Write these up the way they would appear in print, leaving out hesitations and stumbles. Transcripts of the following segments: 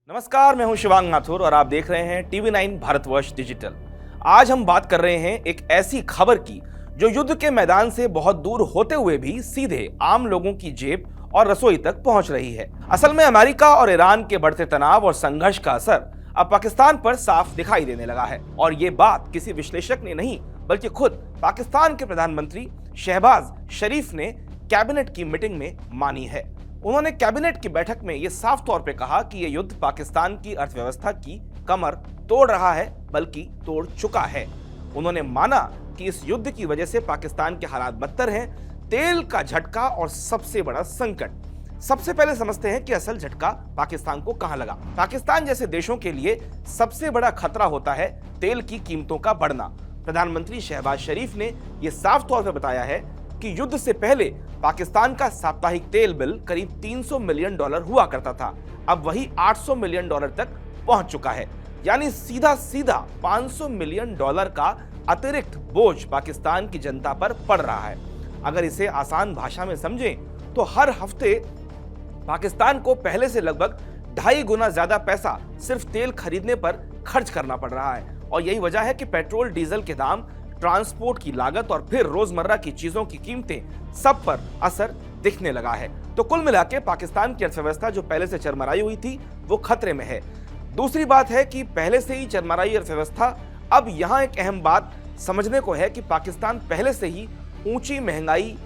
नमस्कार, मैं हूं शिवांग माथुर और आप देख रहे हैं TV9 भारतवर्ष डिजिटल। आज हम बात कर रहे हैं एक ऐसी खबर की जो युद्ध के मैदान से बहुत दूर होते हुए भी सीधे आम लोगों की जेब और रसोई तक पहुंच रही है। असल में अमेरिका और ईरान के बढ़ते तनाव और संघर्ष का असर अब पाकिस्तान पर साफ दिखाई देने लगा है और ये बात किसी विश्लेषक ने नहीं बल्कि खुद पाकिस्तान के प्रधानमंत्री शहबाज शरीफ ने कैबिनेट की मीटिंग में मानी है। उन्होंने कैबिनेट की बैठक में यह साफ तौर पे कहा कि यह युद्ध पाकिस्तान की अर्थव्यवस्था की कमर तोड़ रहा है बल्कि तोड़ चुका है। उन्होंने माना कि इस युद्ध की वजह से पाकिस्तान के हालात बदतर हैं, तेल का झटका और सबसे बड़ा संकट। सबसे पहले समझते हैं कि असल झटका पाकिस्तान को कहां लगा। पाकिस्तान जैसे देशों के लिए सबसे बड़ा खतरा होता है तेल की कीमतों का बढ़ना। प्रधानमंत्री शहबाज शरीफ ने यह साफ तौर पर बताया है कि युद्ध से पहले पाकिस्तान का साप्ताहिक तेल बिल करीब $300 मिलियन हुआ करता था, अब वही $800 मिलियन तक पहुंच चुका है। यानी सीधा सीधा $500 मिलियन का अतिरिक्त बोझ पाकिस्तान की जनता पर पड़ रहा है। अगर इसे आसान भाषा में समझें तो हर हफ्ते पाकिस्तान को पहले से लगभग 2.5 गुना ज्यादा पैसा सिर्फ तेल खरीदने पर खर्च करना पड़ रहा है और यही वजह है कि पेट्रोल डीजल के दाम, ट्रांसपोर्ट की लागत और फिर रोजमर्रा की चीजों की कीमतें सब पर असर दिखने लगा है। तो कुल मिलाकर पाकिस्तान की अर्थव्यवस्था जो पहले से चरमराई हुई थी वो खतरे में है। दूसरी बात है कि पहले से ही चरमराई अर्थव्यवस्था, अब यहां एक अहम बात समझने को है कि पाकिस्तान पहले से ही ऊंची महंगाई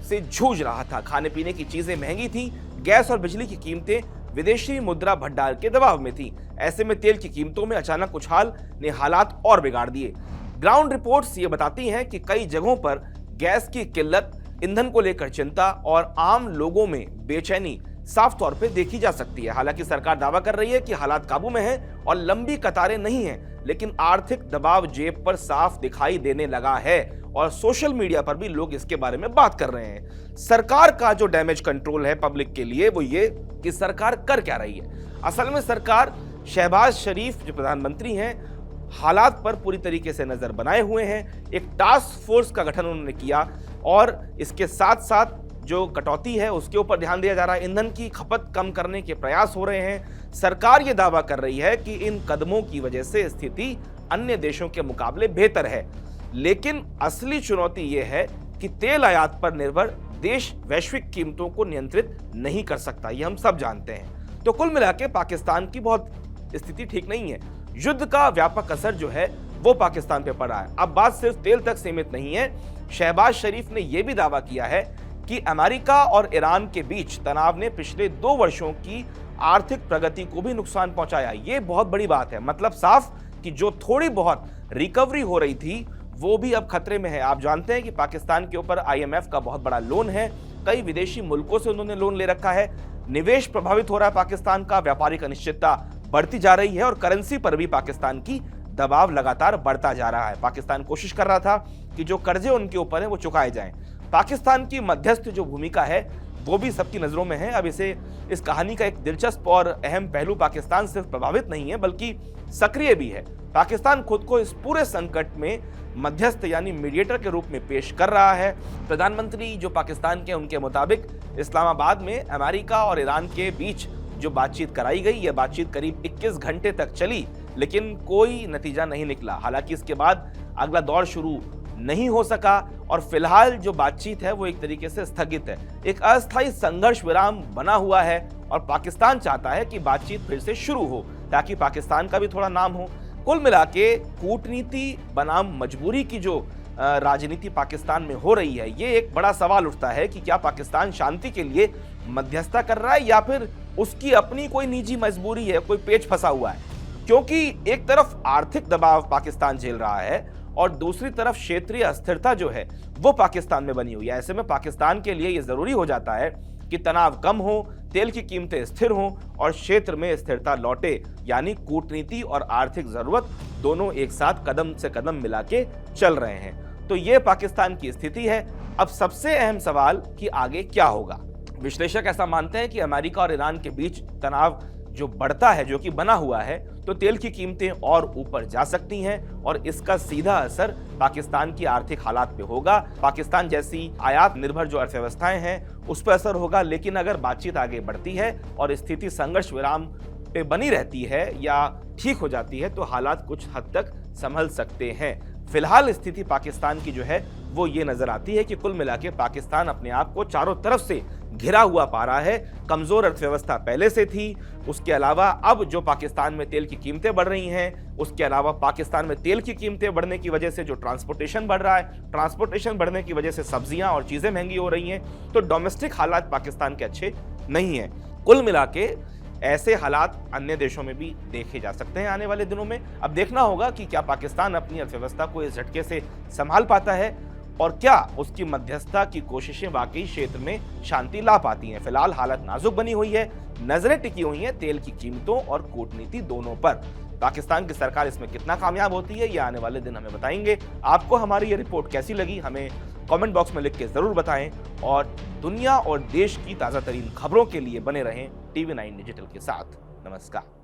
से जूझ रहा था। खाने पीने की चीजें महंगी थी, गैस और बिजली की कीमतें विदेशी मुद्रा भंडार के दबाव में थी। ऐसे में तेल की कीमतों में अचानक उछाल ने हालात और बिगाड़ दिए। ग्राउंड रिपोर्ट्स ये बताती हैं कि कई जगहों पर गैस की किल्लत, ईंधन को लेकर चिंता और आम लोगों में बेचैनी साफ तौर पे देखी जा सकती है। हालांकि सरकार दावा कर रही है कि हालात काबू में हैं और लंबी कतारें नहीं हैं, लेकिन आर्थिक दबाव जेब पर साफ दिखाई देने लगा है और सोशल मीडिया पर भी लोग इसके बारे में बात कर रहे हैं। सरकार का जो डैमेज कंट्रोल है पब्लिक के लिए वो ये कि सरकार कर क्या रही है। असल में सरकार, शहबाज शरीफ जो प्रधानमंत्री हैं, हालात पर पूरी तरीके से नजर बनाए हुए हैं। एक टास्क फोर्स का गठन उन्होंने किया और इसके साथ साथ जो कटौती है उसके ऊपर ध्यान दिया जा रहा है। ईंधन की खपत कम करने के प्रयास हो रहे हैं। सरकार ये दावा कर रही है कि इन कदमों की वजह से स्थिति अन्य देशों के मुकाबले बेहतर है, लेकिन असली चुनौती यह है कि तेल आयात पर निर्भर देश वैश्विक कीमतों को नियंत्रित नहीं कर सकता, ये हम सब जानते हैं। तो कुल मिलाकर पाकिस्तान की बहुत स्थिति ठीक नहीं है। युद्ध का व्यापक असर जो है वो पाकिस्तान पे पड़ा है। अब बात सिर्फ तेल तक सीमित नहीं है। शहबाज शरीफ ने यह भी दावा किया है कि अमेरिका और ईरान के बीच तनाव ने पिछले 2 वर्षों की आर्थिक प्रगति को भी नुकसान पहुंचाया। ये बहुत बड़ी बात है। मतलब साफ कि जो थोड़ी बहुत रिकवरी हो रही थी वो भी अब खतरे में है। आप जानते हैं कि पाकिस्तान के ऊपर IMF का बहुत बड़ा लोन है, कई विदेशी मुल्कों से उन्होंने लोन ले रखा है। निवेश प्रभावित हो रहा है पाकिस्तान का, व्यापारिक अनिश्चितता बढ़ती जा रही है और करेंसी पर भी पाकिस्तान की दबाव लगातार बढ़ता जा रहा है। पाकिस्तान कोशिश कर रहा था कि जो कर्जे उनके ऊपर है वो चुकाए जाएं। पाकिस्तान की मध्यस्थ जो भूमिका है वो भी सबकी नजरों में है। अब इस कहानी का एक दिलचस्प और अहम पहलू, पाकिस्तान सिर्फ प्रभावित नहीं है बल्कि सक्रिय भी है। पाकिस्तान खुद को इस पूरे संकट में मध्यस्थ यानी मीडिएटर के रूप में पेश कर रहा है। प्रधानमंत्री जो पाकिस्तान के, उनके मुताबिक इस्लामाबाद में अमेरिका और ईरान के बीच जो बातचीत कराई गई, यह बातचीत करीब 21 घंटे तक चली, लेकिन कोई नतीजा नहीं निकला। हालांकि इसके बाद अगला दौर शुरू नहीं हो सका और फिलहाल जो बातचीत है वो एक तरीके से स्थगित है। एक अस्थायी संघर्ष विराम बना हुआ है और पाकिस्तान चाहता है कि बातचीत फिर से शुरू हो ताकि पाकिस्तान का भी थोड़ा नाम हो। कुल मिला के कूटनीति बनाम मजबूरी की जो राजनीति पाकिस्तान में हो रही है, ये एक बड़ा सवाल उठता है कि क्या पाकिस्तान शांति के लिए मध्यस्थता कर रहा है या फिर उसकी अपनी कोई निजी मजबूरी है, कोई पेच फंसा हुआ है। क्योंकि एक तरफ आर्थिक दबाव पाकिस्तान झेल रहा है और दूसरी तरफ क्षेत्रीय अस्थिरता जो है वो पाकिस्तान में बनी हुई है। ऐसे में पाकिस्तान के लिए ये जरूरी हो जाता है कि तनाव कम हो, तेल की कीमतें स्थिर हों और क्षेत्र में स्थिरता लौटे, यानी कूटनीति और आर्थिक जरूरत दोनों एक साथ कदम से कदम मिला के चल रहे हैं। तो ये पाकिस्तान की स्थिति है। अब सबसे अहम सवाल कि आगे क्या होगा। विश्लेषक ऐसा मानते हैं कि अमेरिका और ईरान के बीच तनाव जो बढ़ता है, जो कि बना हुआ है, तो तेल की कीमतें और ऊपर जा सकती हैं और इसका सीधा असर पाकिस्तान की आर्थिक हालात पे होगा। पाकिस्तान जैसी आयात निर्भर जो अर्थव्यवस्थाएं हैं उस पर असर होगा। लेकिन अगर बातचीत आगे बढ़ती है और स्थिति संघर्ष विराम पे बनी रहती है या ठीक हो जाती है तो हालात कुछ हद तक संभल सकते हैं। फिलहाल स्थिति पाकिस्तान की जो है वो ये नजर आती है कि कुल मिला के पाकिस्तान अपने आप को चारों तरफ से घिरा हुआ पा रहा है। कमजोर अर्थव्यवस्था पहले से थी, उसके अलावा अब जो पाकिस्तान में तेल की कीमतें बढ़ रही हैं, उसके अलावा पाकिस्तान में तेल की कीमतें बढ़ने की वजह से जो ट्रांसपोर्टेशन बढ़ रहा है, ट्रांसपोर्टेशन बढ़ने की वजह से सब्जियां और चीजें महंगी हो रही हैं, तो डोमेस्टिक हालात पाकिस्तान के अच्छे नहीं है। कुल मिला के ऐसे हालात अन्य देशों में भी देखे जा सकते हैं आने वाले दिनों में। अब देखना होगा कि क्या पाकिस्तान अपनी अर्थव्यवस्था को इस झटके से संभाल पाता है और क्या उसकी मध्यस्थता की कोशिशें वाकई क्षेत्र में शांति ला पाती हैं। फिलहाल हालत नाजुक बनी हुई है, नजरें टिकी हुई हैं तेल की कीमतों और कूटनीति दोनों पर। पाकिस्तान की सरकार इसमें कितना कामयाब होती है, यह आने वाले दिन हमें बताएंगे। आपको हमारी ये रिपोर्ट कैसी लगी हमें कमेंट बॉक्स में लिख के जरूर बताएं और दुनिया और देश की ताजा तरीन खबरों के लिए बने रहें TV9 डिजिटल के साथ। नमस्कार।